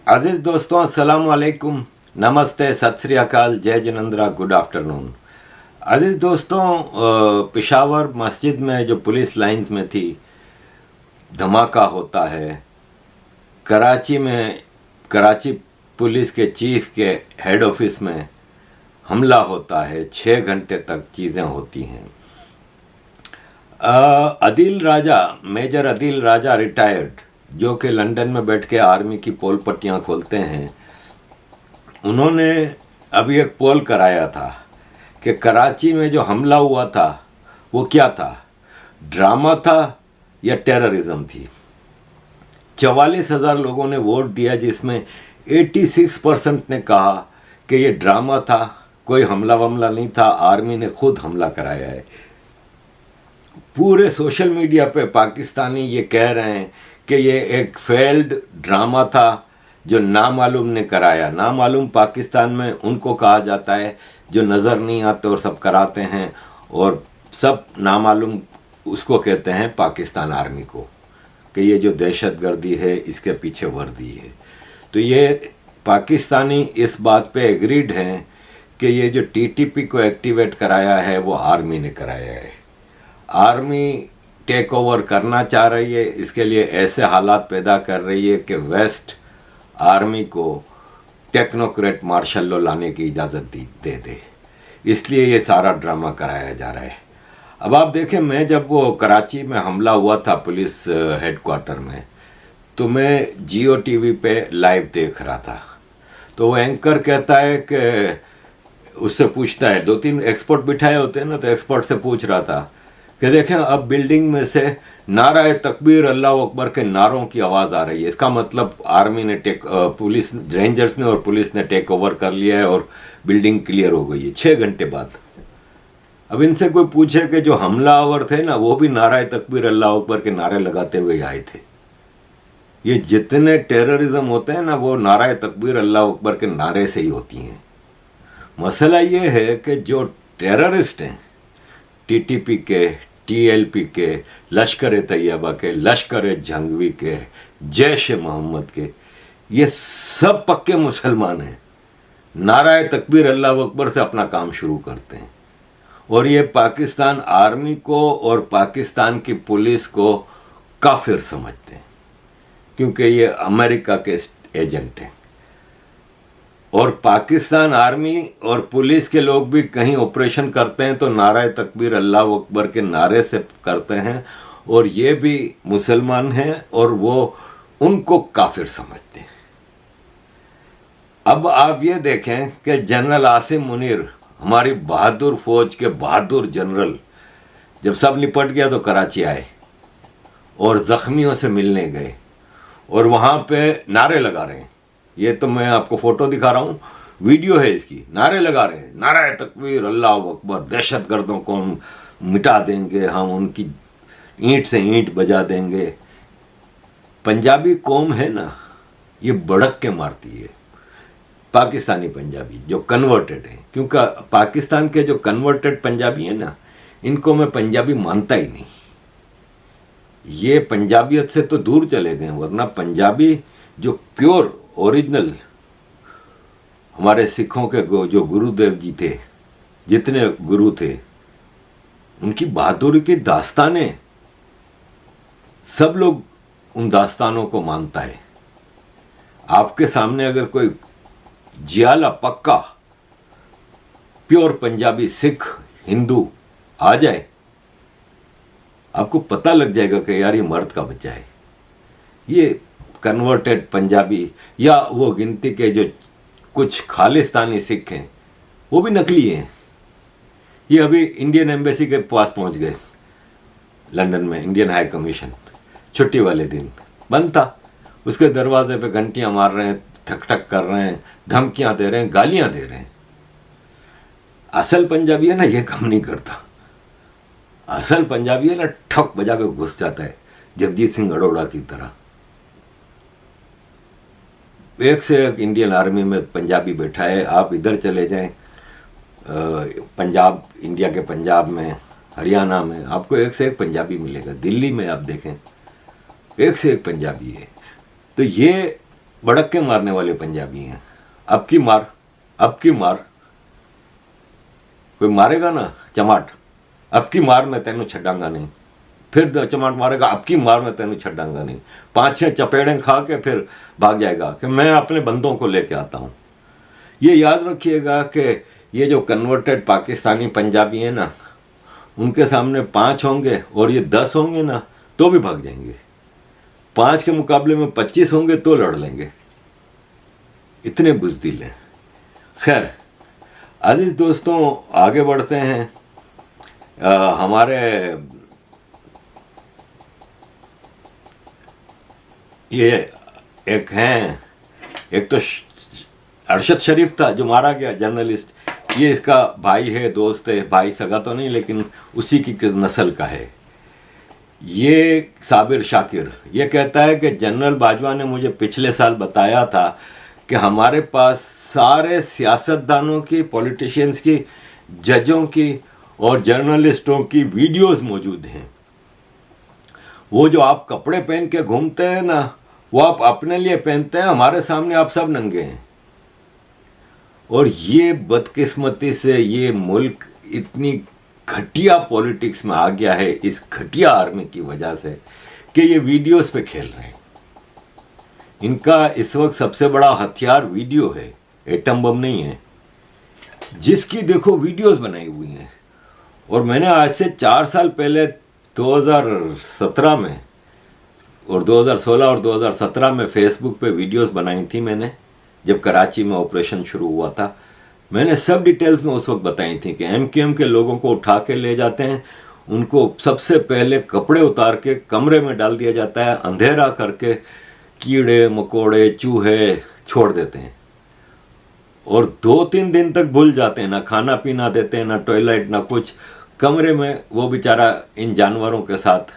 अजीज दोस्तों, अस्सलाम वालेकुम, नमस्ते, सत श्री अकाल, जय जिनेंद्रा, गुड आफ्टरनून। अजीज दोस्तों, पेशावर मस्जिद में जो पुलिस लाइंस में थी धमाका होता है। कराची में कराची पुलिस के चीफ के हेड ऑफिस में हमला होता है। 6 घंटे तक चीज़ें होती हैं। अदील राजा, मेजर अदील राजा रिटायर्ड, जो कि लंदन में बैठ के आर्मी की पोल पट्टियाँ खोलते हैं, उन्होंने अभी एक पोल कराया था कि कराची में जो हमला हुआ था वो क्या था, ड्रामा था या टेररिज्म थी। 44,000 लोगों ने वोट दिया, जिसमें 86% ने कहा कि ये ड्रामा था, कोई हमला वमला नहीं था, आर्मी ने खुद हमला कराया है। पूरे सोशल मीडिया पे पाकिस्तानी ये कह रहे हैं कि ये एक फेल्ड ड्रामा था जो नामालूम ने कराया। नामालूम पाकिस्तान में उनको कहा जाता है जो नज़र नहीं आते और सब कराते हैं, और सब नामालूम उसको कहते हैं पाकिस्तान आर्मी को, कि ये जो दहशतगर्दी है इसके पीछे वर्दी है। तो ये पाकिस्तानी इस बात पे एग्रीड हैं कि ये जो टीटीपी को एक्टिवेट कराया है वो आर्मी ने कराया है। आर्मी टेक ओवर करना चाह रही है, इसके लिए ऐसे हालात पैदा कर रही है कि वेस्ट आर्मी को टेक्नोक्रेट मार्शल लॉ लाने की इजाज़त दे दे। इसलिए ये सारा ड्रामा कराया जा रहा है। अब आप देखें, मैं जब वो कराची में हमला हुआ था पुलिस हेडक्वार्टर में, तो मैं जियो टीवी पे लाइव देख रहा था। तो वो एंकर कहता है कि उससे पूछता है, 2-3 एक्सपर्ट बिठाए होते हैं ना, तो एक्सपर्ट से पूछ रहा था कि देखें अब बिल्डिंग में से नारा तकबीर अल्लाह अकबर के नारों की आवाज़ आ रही है। इसका मतलब आर्मी ने पुलिस, रेंजर्स ने और पुलिस ने टेक ओवर कर लिया है और बिल्डिंग क्लियर हो गई है 6 घंटे बाद। अब इनसे कोई पूछे कि जो हमलावर थे ना, वो भी नारा तकबीर अल्लाह अकबर के नारे लगाते हुए आए थे। ये जितने टेररिज्म होते हैं ना, वो नारा तकबीर अल्लाह अकबर के नारे से ही होती हैं। मसला ये है कि जो टेररिस्ट हैं, टीटीपी के, टीएलपी के, लश्कर तैयबा के, लश्कर जंगवी के, जैश मोहम्मद के, ये सब पक्के मुसलमान हैं। नारा तकबीर अल्लाह अकबर से अपना काम शुरू करते हैं, और ये पाकिस्तान आर्मी को और पाकिस्तान की पुलिस को काफिर समझते हैं, क्योंकि ये अमेरिका के एजेंट हैं। और पाकिस्तान आर्मी और पुलिस के लोग भी कहीं ऑपरेशन करते हैं तो नारा तकबीर अल्लाह अकबर के नारे से करते हैं, और ये भी मुसलमान हैं और वो उनको काफिर समझते हैं। अब आप ये देखें कि जनरल आसिम मुनीर, हमारी बहादुर फौज के बहादुर जनरल, जब सब निपट गया तो कराची आए और जख्मियों से मिलने गए, और वहाँ पे नारे लगा रहे हैं। ये तो मैं आपको फोटो दिखा रहा हूँ, वीडियो है इसकी। नारे लगा रहे हैं, नारा तकबीर अल्लाह अकबर, दहशतगर्दों को हम मिटा देंगे, हम उनकी ईंट से ईंट बजा देंगे। पंजाबी कौम है ना, ये बड़क के मारती है। पाकिस्तानी पंजाबी जो कन्वर्टेड है, क्योंकि पाकिस्तान के जो कन्वर्टेड पंजाबी है ना, इनको मैं पंजाबी मानता ही नहीं। ये पंजाबियत से तो दूर चले गए, वरना पंजाबी जो प्योर ओरिजिनल हमारे सिखों के जो गुरुदेव जी थे, जितने गुरु थे, उनकी बहादुरी की दास्तानें, सब लोग उन दास्तानों को मानता है। आपके सामने अगर कोई जियाला पक्का प्योर पंजाबी सिख हिंदू आ जाए, आपको पता लग जाएगा कि यार ये मर्द का बच्चा है। ये कन्वर्टेड पंजाबी या वो गिनती के जो कुछ खालिस्तानी सिख हैं, वो भी नकली हैं। ये अभी इंडियन एम्बेसी के पास पहुंच गए लंदन में। इंडियन हाई कमीशन छुट्टी वाले दिन बंद था, उसके दरवाजे पे घंटियां मार रहे हैं, ठक ठक कर रहे हैं, धमकियां दे रहे हैं, गालियां दे रहे हैं। असल पंजाबी है ना, ये काम नहीं करता। असल पंजाबी है ना, ठक बजा के घुस जाता है, जगजीत सिंह अरोड़ा की तरह। एक से एक इंडियन आर्मी में पंजाबी बैठा है। आप इधर चले जाएं, पंजाब, इंडिया के पंजाब में, हरियाणा में, आपको एक से एक पंजाबी मिलेगा। दिल्ली में आप देखें, एक से एक पंजाबी है। तो ये भड़क के मारने वाले पंजाबी हैं। अब की मार कोई मारेगा ना चमाट, अब की मार मैं तेनू छड्डांगा नहीं, फिर चमाट मारेगा, अब की मार मैं तेनू छड्डांगा नहीं, 5-6 चपेड़ें खा के फिर भाग जाएगा कि मैं अपने बंदों को लेके आता हूँ। ये याद रखिएगा कि ये जो कन्वर्टेड पाकिस्तानी पंजाबी हैं ना, उनके सामने 5 होंगे और ये 10 होंगे ना तो भी भाग जाएंगे, 5 के मुकाबले में 25 होंगे तो लड़ लेंगे, इतने बुज़दिल हैं। खैर अजीज दोस्तों, आगे बढ़ते हैं। हमारे ये एक हैं, एक तो अरशद शरीफ था जो मारा गया, जर्नलिस्ट, ये इसका भाई है, दोस्त है, भाई सगा तो नहीं लेकिन उसी की नस्ल का है। ये साबिर शाकिर ये कहता है कि जनरल बाजवा ने मुझे पिछले साल बताया था कि हमारे पास सारे सियासतदानों की, पॉलिटिशियंस की, जजों की और जर्नलिस्टों की वीडियोस मौजूद हैं। वो जो आप कपड़े पहन के घूमते हैं ना, वो आप अपने लिए पहनते हैं, हमारे सामने आप सब नंगे हैं। और ये बदकिस्मती से ये मुल्क इतनी घटिया पॉलिटिक्स में आ गया है इस घटिया आर्मी की वजह से कि ये वीडियोस पे खेल रहे हैं। इनका इस वक्त सबसे बड़ा हथियार वीडियो है, एटम बम नहीं है, जिसकी देखो वीडियोस बनाई हुई हैं। और मैंने आज से 4 साल पहले 2017 में और 2016 और 2017 में फेसबुक पे वीडियोस बनाई थी मैंने, जब कराची में ऑपरेशन शुरू हुआ था। मैंने सब डिटेल्स में उस वक्त बताई थी कि एमकेएम के लोगों को उठा के ले जाते हैं, उनको सबसे पहले कपड़े उतार के कमरे में डाल दिया जाता है, अंधेरा करके कीड़े मकोड़े चूहे छोड़ देते हैं और 2-3 दिन तक भूल जाते हैं, ना खाना पीना देते हैं, ना टॉयलेट, ना कुछ, कमरे में वो बेचारा इन जानवरों के साथ।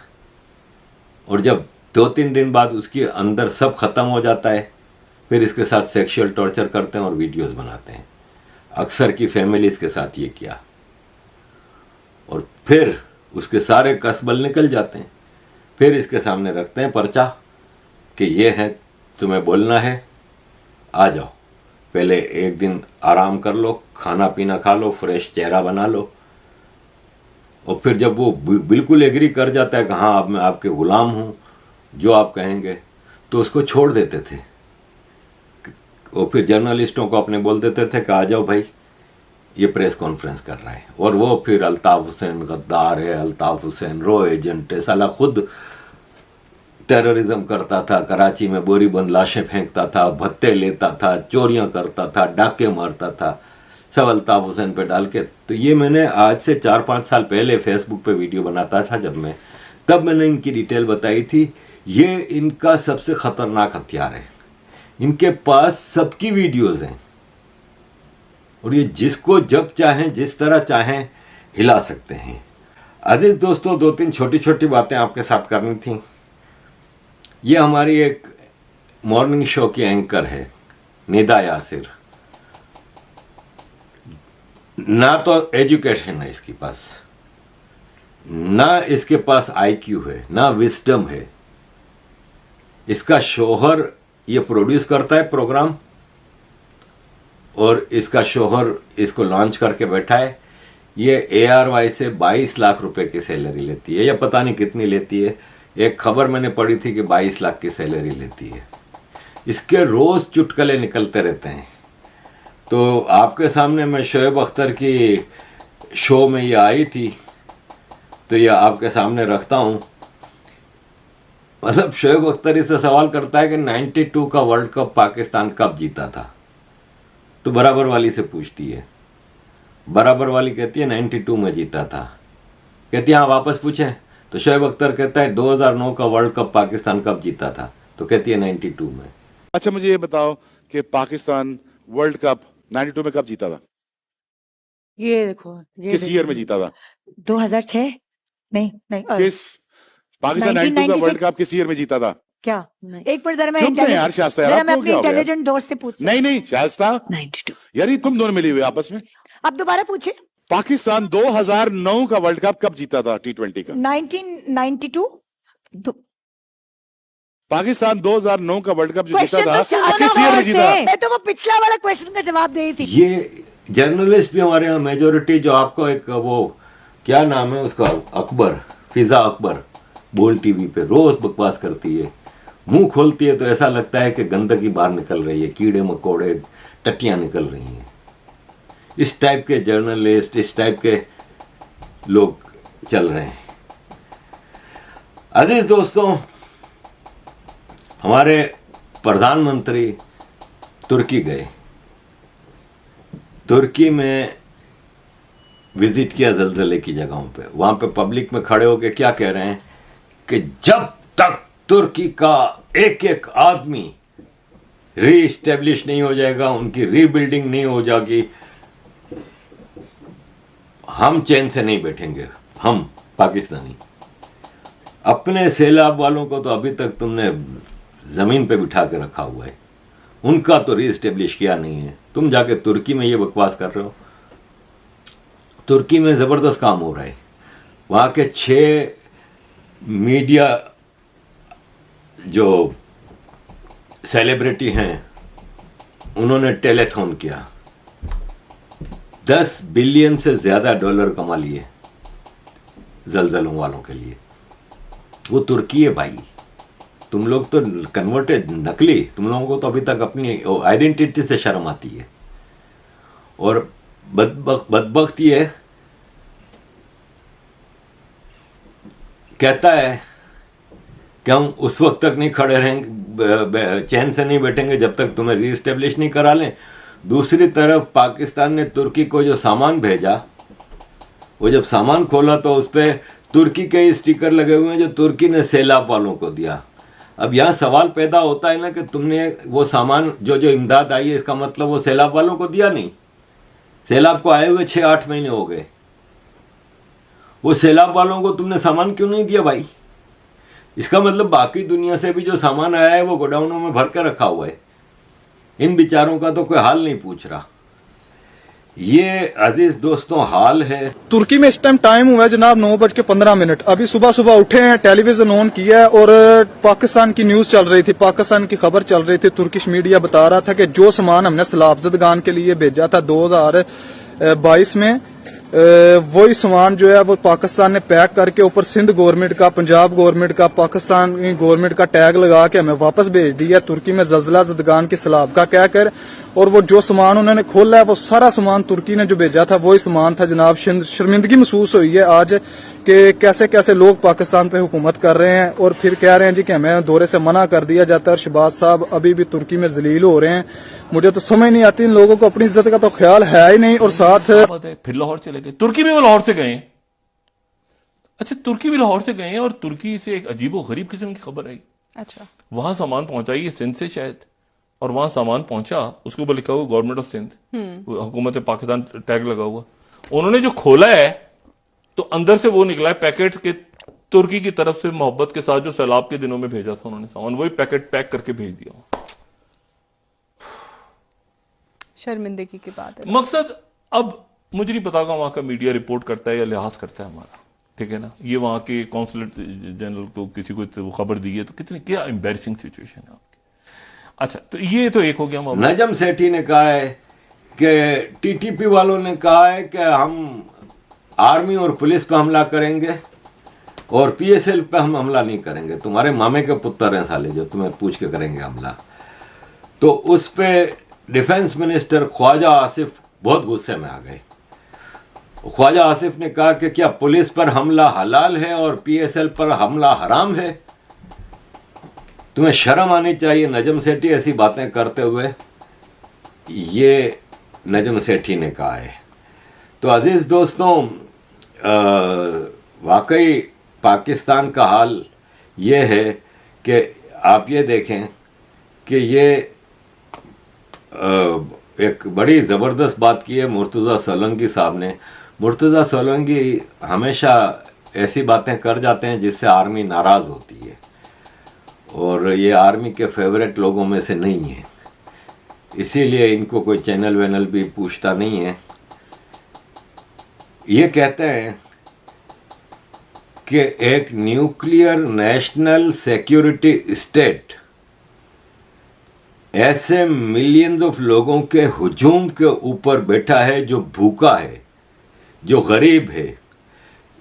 और जब 2-3 दिन बाद उसके अंदर सब ख़त्म हो जाता है, फिर इसके साथ सेक्सुअल टॉर्चर करते हैं और वीडियोस बनाते हैं। अक्सर की फैमिलीज के साथ ये किया और फिर उसके सारे कसबल निकल जाते हैं। फिर इसके सामने रखते हैं पर्चा कि ये है, तुम्हें बोलना है, आ जाओ, पहले एक दिन आराम कर लो, खाना पीना खा लो, फ्रेश चेहरा बना लो। और फिर जब वो बिल्कुल एग्री कर जाता है कि हाँ अब मैं आपके गुलाम हूँ, जो आप कहेंगे, तो उसको छोड़ देते थे। और फिर जर्नलिस्टों को अपने बोल देते थे कि आ जाओ भाई, ये प्रेस कॉन्फ्रेंस कर रहा है। और वो फिर अल्ताफ़ हुसैन गद्दार है, अल्ताफ़ हुसैन रो एजेंट है, साला खुद टेररिज्म करता था, कराची में बोरी बंद लाशें फेंकता था, भत्ते लेता था, चोरियां करता था, डाके मारता था, सब अल्ताफ़ हुसैन पे डाल के। तो ये मैंने आज से 4-5 साल पहले फेसबुक पे वीडियो बनाता था तब मैंने इनकी डिटेल बताई थी। ये इनका सबसे ख़तरनाक हथियार है, इनके पास सबकी वीडियोज़ हैं और ये जिसको जब चाहें जिस तरह चाहें हिला सकते हैं। अजीज़ दोस्तों, 2-3 छोटी छोटी बातें आपके साथ करनी थी। ये हमारी एक मॉर्निंग शो की एंकर है निदा यासिर। ना तो एजुकेशन है इसके पास, ना इसके पास आईक्यू है, ना विस्डम है। इसका शोहर ये प्रोड्यूस करता है प्रोग्राम और इसका शोहर इसको लॉन्च करके बैठा है। ये ARY से 22 लाख रुपए की सैलरी लेती है, या पता नहीं कितनी लेती है। एक खबर मैंने पढ़ी थी कि 22 लाख की सैलरी लेती है। इसके रोज़ चुटकुले निकलते रहते हैं। तो आपके सामने मैं शोएब अख्तर की शो में ये आई थी, तो ये आपके सामने रखता हूँ। मतलब शोएब अख्तर इससे सवाल करता है कि 92 का वर्ल्ड कप पाकिस्तान कब जीता था। तो बराबर वाली से पूछती है, बराबर वाली कहती है 92 में जीता था। कहती है हाँ वापस पूछें। तो शोएब अख्तर कहता है 2009 का वर्ल्ड कप पाकिस्तान कब जीता था। तो कहती है 92 में। अच्छा मुझे ये बताओ कि पाकिस्तान वर्ल्ड कप 92 में कब जीता था? ये देखो, ये किस ईयर में जीता था? 2006 नहीं किस पाकिस्तान 92 का वर्ल्ड कप किस ईयर में जीता था? क्या एक बार जरा मैं चुप नहीं यार शास्ता यार, जरा मैं आपको अपने क्या हो गया? इंटेलिजेंट दोस्त से पूछ। नहीं शास्ता 92 यार, ये तुम दोनों मिली हुई आपस में। अब दोबारा पूछे। पाकिस्तान 2009 का वर्ल्ड कप कब जीता था T20 का? 1992 पाकिस्तान 2009 का वर्ल्ड कप जो जीता क्वेश्चन था तो सुनो किस ना ईयर में गौर जीता? से। मैं तो वो पिछला वाला क्वेश्चन का जवाब दे रही थी। ये जर्नलिस्ट भी हमारे यहाँ मेजोरिटी, जो आपको एक वो क्या नाम है उसका, अकबर, फिजा अकबर, बोल टीवी पे रोज बकवास करती है, मुंह खोलती है तो ऐसा लगता है कि गंदगी बाहर निकल रही है, कीड़े मकोड़े टट्टियां निकल रही हैं। इस टाइप के जर्नलिस्ट, इस टाइप के लोग चल रहे हैं। अजीज दोस्तों, हमारे प्रधानमंत्री तुर्की गए, तुर्की में विजिट किया जल्जले की जगहों पे। वहां पे पब्लिक में खड़े होकर क्या कह रहे हैं कि जब तक तुर्की का एक एक आदमी रीस्टेब्लिश नहीं हो जाएगा, उनकी रीबिल्डिंग नहीं हो जाएगी, हम चैन से नहीं बैठेंगे। हम पाकिस्तानी अपने सैलाब वालों को तो अभी तक तुमने जमीन पे बिठा के रखा हुआ है, उनका तो रीस्टेब्लिश किया नहीं है। तुम जाके तुर्की में ये बकवास कर रहे हो। तुर्की में ज़बरदस्त काम हो रहा है। वहाँ के 6 मीडिया जो सेलिब्रिटी हैं, उन्होंने टेलीथॉन किया, 10 बिलियन से ज़्यादा डॉलर कमा लिए जलजलों वालों के लिए। वो तुर्की है भाई। तुम लोग तो कन्वर्टेड, नकली। तुम लोगों को तो अभी तक अपनी आइडेंटिटी से शर्म आती है। और बदबख्त ये कहता है कि हम उस वक्त तक नहीं खड़े रहेंगे, चैन से नहीं बैठेंगे जब तक तुम्हें रीस्टेब्लिश नहीं करा लें। दूसरी तरफ पाकिस्तान ने तुर्की को जो सामान भेजा, वो जब सामान खोला तो उस पर तुर्की के स्टिकर लगे हुए हैं जो तुर्की ने सैलाब वालों को दिया। अब यहाँ सवाल पैदा होता है ना कि तुमने वो सामान जो इमदाद आई है, इसका मतलब वो सैलाब वालों को दिया नहीं। सैलाब को आए हुए 6-8 महीने हो गए, वो सैलाब वालों को तुमने सामान क्यों नहीं दिया भाई? इसका मतलब बाकी दुनिया से भी जो सामान आया है वो गोडाउनों में भर कर रखा हुआ है। इन बेचारों का तो कोई हाल नहीं पूछ रहा। ये अजीज दोस्तों हाल है। तुर्की में इस टाइम टाइम हुआ है जनाब 9:15। अभी सुबह सुबह उठे हैं, टेलीविजन ऑन किया है और पाकिस्तान की न्यूज चल रही थी, पाकिस्तान की खबर चल रही थी। तुर्किश मीडिया बता रहा था कि जो सामान हमने सैलाब के लिए भेजा था 2022 में, वही सामान जो है वो पाकिस्तान ने पैक करके ऊपर सिंध गवर्नमेंट का, पंजाब गवर्नमेंट का, पाकिस्तान गवर्नमेंट का टैग लगा के हमें वापस भेज दिया तुर्की में जलजला ज़दगान की सैलाब का कहकर। और वो जो सामान उन्होंने खोला है वो सारा सामान तुर्की ने जो भेजा था वही सामान था जनाब। शर्मिंदगी महसूस हुई है आज कि कैसे कैसे लोग पाकिस्तान पे हुकूमत कर रहे हैं और फिर कह रहे हैं जी कि हमें दौरे से मना कर दिया जाता है। और शहबाज साहब अभी भी तुर्की में जलील हो रहे हैं। मुझे तो समझ नहीं आती, इन लोगों को अपनी इज्जत का तो ख्याल है ही नहीं। और साथ फिर लाहौर चले गए, तुर्की भी वो लाहौर से गए। अच्छा, तुर्की भी लाहौर से गए और तुर्की से एक अजीबो गरीब किस्म की खबर आई। अच्छा, वहां सामान पहुंचाई सिंध से शायद, और वहां सामान पहुंचा, उसके ऊपर लिखा हुआ गवर्नमेंट ऑफ सिंध, हुकूमत पाकिस्तान टैग लगा हुआ। उन्होंने जो खोला है तो अंदर से वो निकला है पैकेट के, तुर्की की तरफ से मोहब्बत के साथ जो सैलाब के दिनों में भेजा था उन्होंने सामान, वही पैकेट पैक करके भेज दिया। शर्मिंदगी की बात है। मकसद, अब मुझे नहीं पता वहां का मीडिया रिपोर्ट करता है या लिहाज करता है हमारा, ठीक है ना। ये वहां के कॉन्सुलेट जनरल को किसी को खबर दी है तो कितनी क्या एम्बैरेसिंग सिचुएशन है आपकी। अच्छा, तो ये तो एक हो गया। नजम सेठी ने कहा है कि टीटीपी वालों ने कहा है कि हम आर्मी और पुलिस पे हमला करेंगे और पीएसएल पे हम हमला नहीं करेंगे। तुम्हारे मामे के पुत्र हैं साले जो तुम्हें पूछ के करेंगे हमला। तो उस पे डिफेंस मिनिस्टर ख्वाजा आसिफ बहुत गुस्से में आ गए। ख्वाजा आसिफ ने कहा कि क्या पुलिस पर हमला हलाल है और पीएसएल पर हमला हराम है? तुम्हें शर्म आनी चाहिए नजम सेठी ऐसी बातें करते हुए। ये नजम सेठी ने कहा है। तो अजीज दोस्तों, वाकई पाकिस्तान का हाल ये है कि आप ये देखें कि ये एक बड़ी ज़बरदस्त बात की है मुर्तज़ा सोलंकी साहब ने। मुर्तज़ा सोलंकी हमेशा ऐसी बातें कर जाते हैं जिससे आर्मी नाराज़ होती है, और ये आर्मी के फेवरेट लोगों में से नहीं है, इसीलिए इनको कोई चैनल वैनल भी पूछता नहीं है। ये कहते हैं कि एक न्यूक्लियर नेशनल सिक्योरिटी स्टेट ऐसे मिलियंस ऑफ लोगों के हुजूम के ऊपर बैठा है, जो भूखा है, जो गरीब है,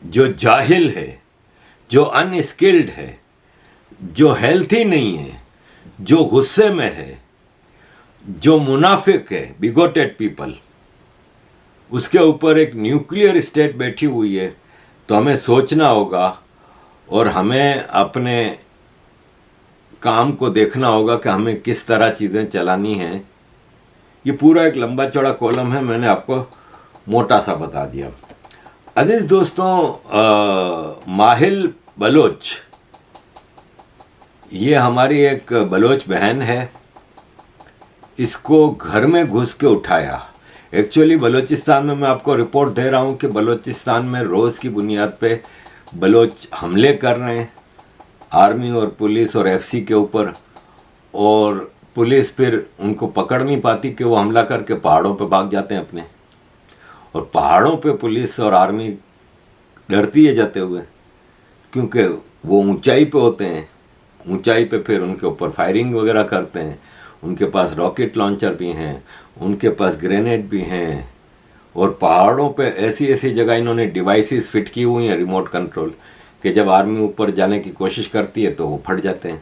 जो जाहिल है, जो अनस्किल्ड है, जो हेल्थी नहीं है, जो गुस्से में है, जो मुनाफिक है, बिगोटेड पीपल, उसके ऊपर एक न्यूक्लियर स्टेट बैठी हुई है। तो हमें सोचना होगा और हमें अपने काम को देखना होगा कि हमें किस तरह चीज़ें चलानी हैं। ये पूरा एक लंबा चौड़ा कॉलम है, मैंने आपको मोटा सा बता दिया। अजीज दोस्तों, माहिल बलोच, ये हमारी एक बलोच बहन है, इसको घर में घुस के उठाया। एक्चुअली बलूचिस्तान में मैं आपको रिपोर्ट दे रहा हूँ कि बलूचिस्तान में रोज़ की बुनियाद पे बलोच हमले कर रहे हैं आर्मी और पुलिस और एफसी के ऊपर, और पुलिस फिर उनको पकड़ नहीं पाती कि वो हमला करके पहाड़ों पे भाग जाते हैं अपने। और पहाड़ों पे पुलिस और आर्मी डरती है जाते हुए, क्योंकि वो ऊंचाई पे होते हैं, ऊंचाई पे फिर उनके ऊपर फायरिंग वगैरह करते हैं। उनके पास रॉकेट लॉन्चर भी हैं, उनके पास ग्रेनेड भी हैं, और पहाड़ों पे ऐसी ऐसी जगह इन्होंने डिवाइसेस फिट की हुई हैं, रिमोट कंट्रोल, कि जब आर्मी ऊपर जाने की कोशिश करती है तो वो फट जाते हैं।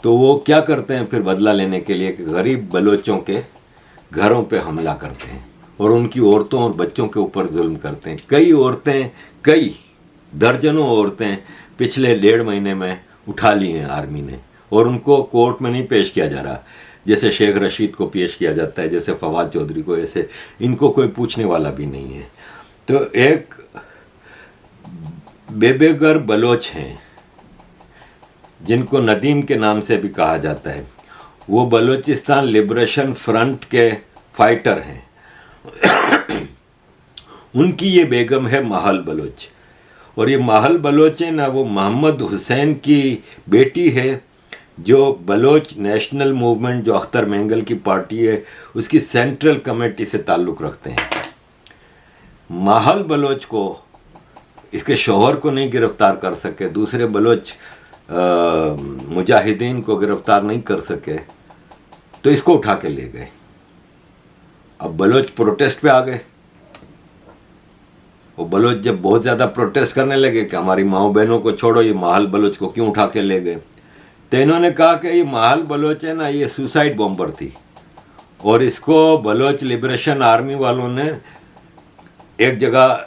तो वो क्या करते हैं फिर बदला लेने के लिए कि गरीब बलोचों के घरों पे हमला करते हैं और उनकी औरतों और बच्चों के ऊपर जुल्म करते हैं। कई औरतें, कई दर्जनों औरतें पिछले 1.5 महीने में उठा ली हैं आर्मी ने, और उनको कोर्ट में नहीं पेश किया जा रहा। जैसे शेख रशीद को पेश किया जाता है, जैसे फवाद चौधरी को, ऐसे इनको कोई पूछने वाला भी नहीं है। तो एक बेबेगर बलोच हैं जिनको नदीम के नाम से भी कहा जाता है, वो बलूचिस्तान लिबरेशन फ्रंट के फाइटर हैं। उनकी ये बेगम है महल बलोच, और ये महल बलोच है ना, वो मोहम्मद हुसैन की बेटी है, जो बलोच नेशनल मूवमेंट, जो अख्तर मेंगल की पार्टी है, उसकी सेंट्रल कमेटी से ताल्लुक़ रखते हैं। महल बलोच को, इसके शौहर को नहीं गिरफ्तार कर सके, दूसरे बलोच मुजाहिदीन को गिरफ्तार नहीं कर सके, तो इसको उठा के ले गए। अब बलोच प्रोटेस्ट पे आ गए, वो बलोच जब बहुत ज़्यादा प्रोटेस्ट करने लगे कि हमारी माओ बहनों को छोड़ो, ये महल बलोच को क्यों उठा के ले गए, तो इन्होंने कहा कि ये महल बलोच है ना, ये सुसाइड बॉम्बर थी, और इसको बलोच लिबरेशन आर्मी वालों ने एक जगह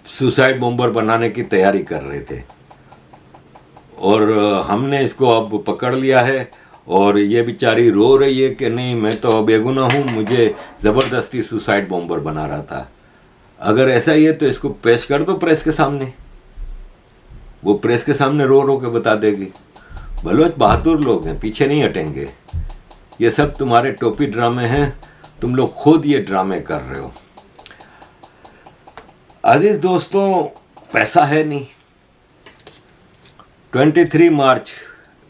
सुसाइड बॉम्बर बनाने की तैयारी कर रहे थे, और हमने इसको अब पकड़ लिया है, और ये बेचारी रो रही है कि नहीं, मैं तो बेगुनाह हूँ, मुझे ज़बरदस्ती सुसाइड बॉम्बर बना रहा था। अगर ऐसा ही है तो इसको पेश कर दो प्रेस के सामने, वो प्रेस के सामने रो रो के बता देगी। बलोच बहादुर लोग हैं, पीछे नहीं हटेंगे। ये सब तुम्हारे टोपी ड्रामे हैं, तुम लोग खुद ये ड्रामे कर रहे हो। अजीज दोस्तों, पैसा है नहीं। 23 मार्च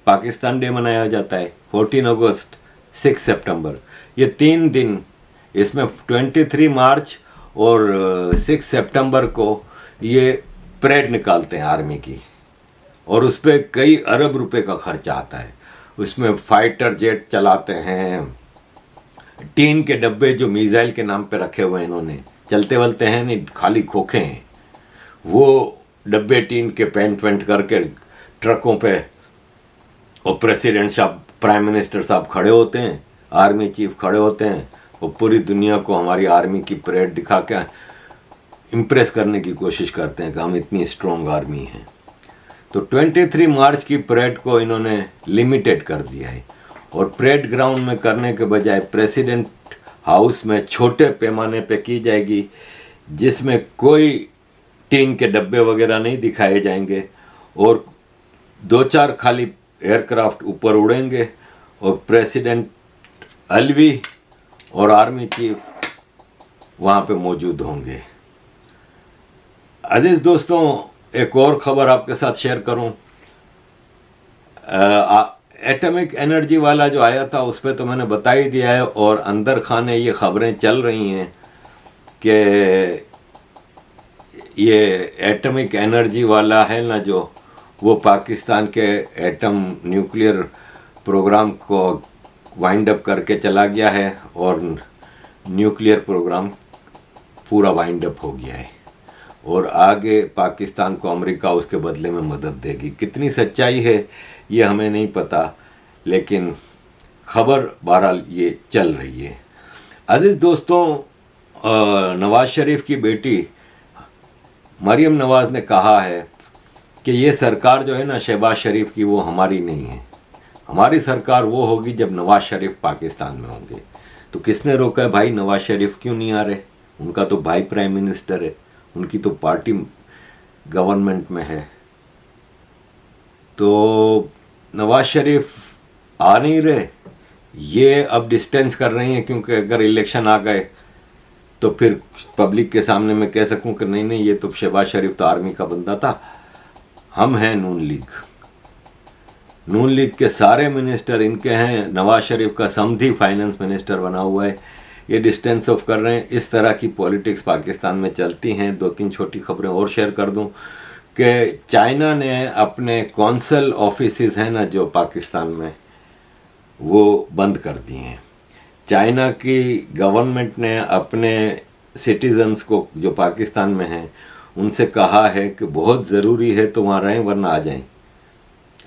पाकिस्तान डे मनाया जाता है, 14 अगस्त, 6 सितंबर, ये 3 दिन, इसमें 23 मार्च और 6 सितंबर को ये परेड निकालते हैं आर्मी की, और उस पर कई अरब रुपए का खर्चा आता है। उसमें फाइटर जेट चलाते हैं, टीन के डब्बे जो मिसाइल के नाम पे रखे हुए हैं इन्होंने, चलते वलते हैं नहीं, खाली खोखे हैं, वो डब्बे टीन के पेंट वेंट करके ट्रकों पे, और प्रेसिडेंट साहब, प्राइम मिनिस्टर साहब खड़े होते हैं, आर्मी चीफ खड़े होते हैं, और पूरी दुनिया को हमारी आर्मी की परेड दिखा के इम्प्रेस करने की कोशिश करते हैं कि हम इतनी स्ट्रॉन्ग आर्मी हैं। तो 23 मार्च की परेड को इन्होंने लिमिटेड कर दिया है, और परेड ग्राउंड में करने के बजाय प्रेसिडेंट हाउस में छोटे पैमाने पे की जाएगी, जिसमें कोई टीन के डब्बे वगैरह नहीं दिखाए जाएंगे, और 2-4 खाली एयरक्राफ्ट ऊपर उड़ेंगे, और प्रेसिडेंट अलवी और आर्मी चीफ वहाँ पे मौजूद होंगे। अजीज दोस्तों, एक और ख़बर आपके साथ शेयर करूं। एटॉमिक एनर्जी वाला जो आया था उस पर तो मैंने बता ही दिया है, और अंदर खाने ये ख़बरें चल रही हैं कि ये एटॉमिक एनर्जी वाला है ना जो, वो पाकिस्तान के एटम न्यूक्लियर प्रोग्राम को वाइंड अप करके चला गया है और न्यूक्लियर प्रोग्राम पूरा वाइंड अप हो गया है और आगे पाकिस्तान को अमेरिका उसके बदले में मदद देगी। कितनी सच्चाई है ये हमें नहीं पता, लेकिन खबर बहरहाल ये चल रही है। अजीज़ दोस्तों, नवाज़ शरीफ की बेटी मरियम नवाज़ ने कहा है कि ये सरकार जो है ना शहबाज शरीफ की, वो हमारी नहीं है। हमारी सरकार वो होगी जब नवाज़ शरीफ पाकिस्तान में होंगे। तो किसने रोका है भाई? नवाज़ शरीफ क्यों नहीं आ रहे? उनका तो भाई प्राइम मिनिस्टर है, उनकी तो पार्टी गवर्नमेंट में है। तो नवाज़ शरीफ आ नहीं रहे, ये अब डिस्टेंस कर रही हैं, क्योंकि अगर इलेक्शन आ गए तो फिर पब्लिक के सामने मैं कह सकूं कि नहीं नहीं, ये तो शहबाज शरीफ तो आर्मी का बंदा था, हम हैं नून लीग। नून लीग के सारे मिनिस्टर इनके हैं, नवाज शरीफ का समधी फाइनेंस मिनिस्टर बना हुआ है। ये डिस्टेंस ऑफ कर रहे हैं। इस तरह की पॉलिटिक्स पाकिस्तान में चलती हैं। 2-3 छोटी खबरें और शेयर कर दूं कि चाइना ने अपने कौंसल ऑफिसेस हैं ना जो पाकिस्तान में, वो बंद कर दिए हैं। चाइना की गवर्नमेंट ने अपने सिटीजन्स को जो पाकिस्तान में हैं उनसे कहा है कि बहुत ज़रूरी है तो वहाँ रहें वरना आ जाएं,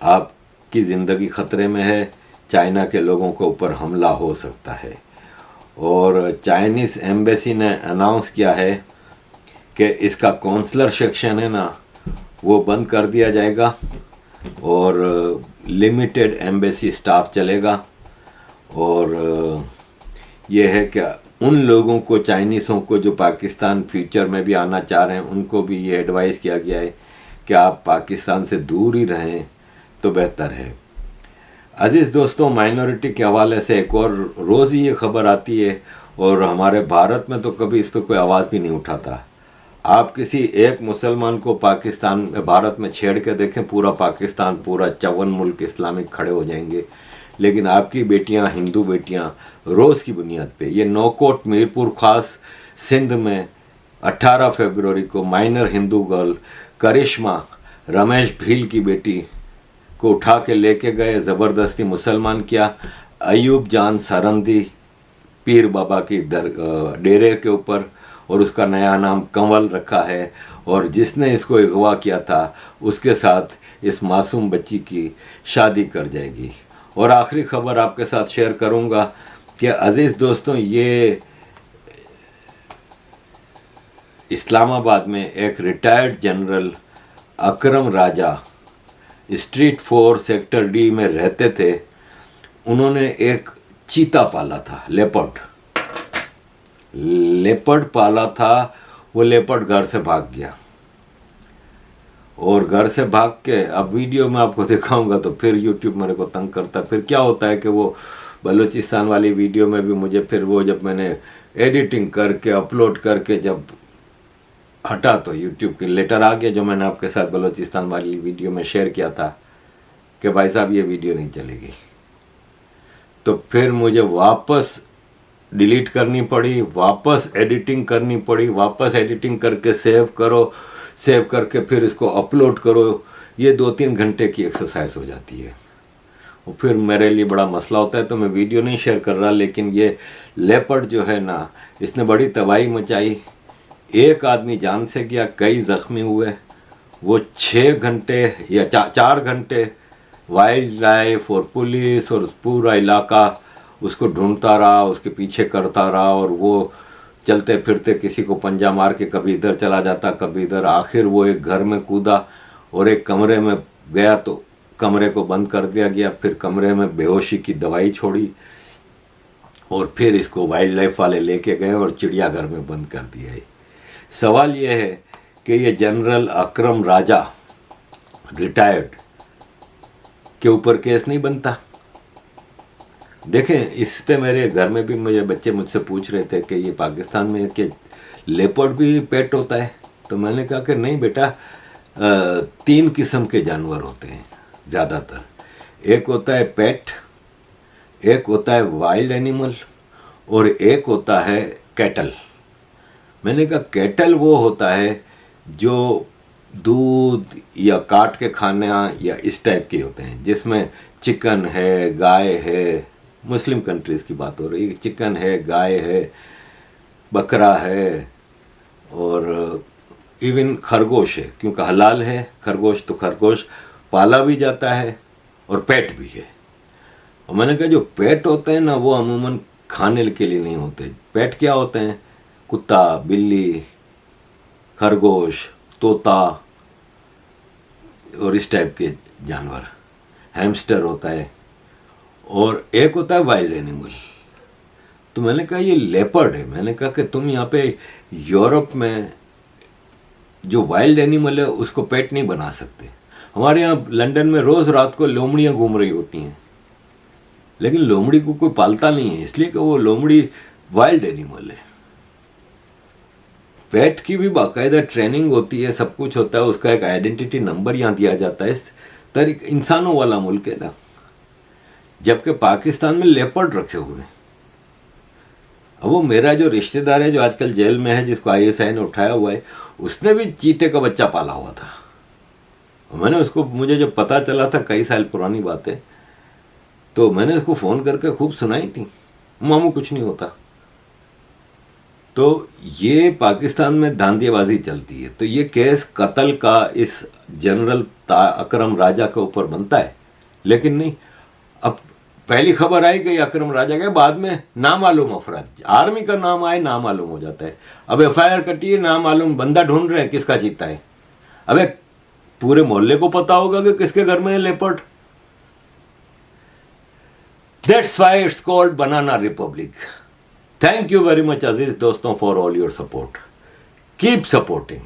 आपकी ज़िंदगी ख़तरे में है, चाइना के लोगों के ऊपर हमला हो सकता है। और चाइनीज़ एम्बेसी ने अनाउंस किया है कि इसका कौंसलर सेक्शन है ना वो बंद कर दिया जाएगा और लिमिटेड एम्बेसी स्टाफ चलेगा। और ये है कि उन लोगों को, चाइनीज़ों को जो पाकिस्तान फ्यूचर में भी आना चाह रहे हैं, उनको भी ये एडवाइस किया गया है कि आप पाकिस्तान से दूर ही रहें तो बेहतर है। अजीज़ दोस्तों, माइनॉरिटी के हवाले से एक और रोज़ ही ये खबर आती है और हमारे भारत में तो कभी इस पर कोई आवाज़ भी नहीं उठाता। आप किसी एक मुसलमान को पाकिस्तान में, भारत में छेड़ के देखें, पूरा पाकिस्तान, पूरा 54 मुल्क इस्लामिक खड़े हो जाएंगे। लेकिन आपकी बेटियां, हिंदू बेटियां, रोज़ की बुनियाद पे, ये नौकोट मीरपुर ख़ास सिंध में 18 फरवरी को माइनर हिंदू गर्ल करिश्मा रमेश भील की बेटी को उठा के लेके गए, ज़बरदस्ती मुसलमान किया। अयूब जान सरंदी पीर बाबा की डेरे के ऊपर, और उसका नया नाम कंवल रखा है। और जिसने इसको अगवा किया था उसके साथ इस मासूम बच्ची की शादी कर जाएगी। और आखिरी खबर आपके साथ शेयर करूंगा कि अजीज़ दोस्तों, ये इस्लामाबाद में एक रिटायर्ड जनरल अकरम राजा स्ट्रीट 4 सेक्टर डी में रहते थे। उन्होंने एक चीता पाला था, लेपर्ड पाला था। वो लेपर्ड घर से भाग गया और घर से भाग के, अब वीडियो में आपको दिखाऊंगा तो फिर यूट्यूब मेरे को तंग करता। फिर क्या होता है कि वो बलूचिस्तान वाली वीडियो में भी मुझे फिर वो जब मैंने एडिटिंग करके अपलोड करके जब हटा तो यूट्यूब के लेटर आ गया, जो मैंने आपके साथ बलूचिस्तान वाली वीडियो में शेयर किया था कि भाई साहब ये वीडियो नहीं चलेगी। तो फिर मुझे वापस डिलीट करनी पड़ी, वापस एडिटिंग करनी पड़ी, वापस एडिटिंग करके सेव करो, सेव करके फिर इसको अपलोड करो। ये 2-3 घंटे की एक्सरसाइज हो जाती है और फिर मेरे लिए बड़ा मसला होता है। तो मैं वीडियो नहीं शेयर कर रहा, लेकिन ये लेपर्ड जो है ना, इसने बड़ी तबाही मचाई। एक आदमी जान से गया, कई ज़ख्मी हुए। वो 6 घंटे या 4 घंटे वाइल्ड लाइफ और पुलिस और पूरा इलाका उसको ढूंढता रहा, उसके पीछे करता रहा। और वो चलते फिरते किसी को पंजा मार के कभी इधर चला जाता, कभी इधर। आखिर वो एक घर में कूदा और एक कमरे में गया तो कमरे को बंद कर दिया गया। फिर कमरे में बेहोशी की दवाई छोड़ी और फिर इसको वाइल्ड लाइफ वाले लेके गए और चिड़ियाघर में बंद कर दिया है। सवाल ये है कि ये जनरल अकरम राजा रिटायर्ड के ऊपर केस नहीं बनता। देखें, इस पे मेरे घर में भी मुझे बच्चे मुझसे पूछ रहे थे कि ये पाकिस्तान में कि लेपर्ड भी पेट होता है। तो मैंने कहा कि नहीं बेटा, 3 किस्म के जानवर होते हैं ज़्यादातर। एक होता है पेट, एक होता है वाइल्ड एनिमल और एक होता है कैटल। मैंने कहा कैटल वो होता है जो दूध या काट के खाना या इस टाइप के होते हैं, जिसमें चिकन है, गाय है, मुस्लिम कंट्रीज़ की बात हो रही है, चिकन है, गाय है, बकरा है और इवन खरगोश है, क्योंकि हलाल है खरगोश, तो खरगोश पाला भी जाता है और पेट भी है। और मैंने कहा जो पेट होते हैं ना, वो अमूमन खाने के लिए नहीं होते। पेट क्या होते हैं? कुत्ता, बिल्ली, खरगोश, तोता और इस टाइप के जानवर, हैमस्टर होता है, और एक होता है वाइल्ड एनिमल। तो मैंने कहा ये लेपर्ड है। मैंने कहा कि तुम यहाँ पे यूरोप में जो वाइल्ड एनिमल है उसको पेट नहीं बना सकते। हमारे यहाँ लंदन में रोज़ रात को लोमड़ियाँ घूम रही होती हैं, लेकिन लोमड़ी को कोई पालता नहीं है, इसलिए कि वो लोमड़ी वाइल्ड एनिमल है। पेट की भी बाकायदा ट्रेनिंग होती है, सब कुछ होता है, उसका एक आइडेंटिटी नंबर यहाँ दिया जाता है। इस तरीके इंसानों वाला मुल्क है ना, जबकि पाकिस्तान में लेपर्ड रखे हुए हैं। अब वो मेरा जो रिश्तेदार है जो आजकल जेल में है, जिसको ISI ने उठाया हुआ है, उसने भी चीते का बच्चा पाला हुआ था। मैंने उसको, मुझे जब पता चला था, कई साल पुरानी बात है, तो मैंने उसको फ़ोन करके खूब सुनाई थी, मामू कुछ नहीं होता। तो ये पाकिस्तान में धांधलीबाजी चलती है। तो ये केस कत्ल का इस जनरल अकरम राजा के ऊपर बनता है, लेकिन नहीं। अब पहली खबर आई कि अकरम राजा के, बाद में नामालूम अफराद, आर्मी का नाम आए नामालूम हो जाता है। अब FIR कटी है, नामालूम बंदा ढूंढ रहे हैं किसका चीता है। अबे पूरे मोहल्ले को पता होगा कि किसके घर में है leopard. That's why it's called banana republic. Thank you very much अजीज दोस्तों for all your support. Keep supporting.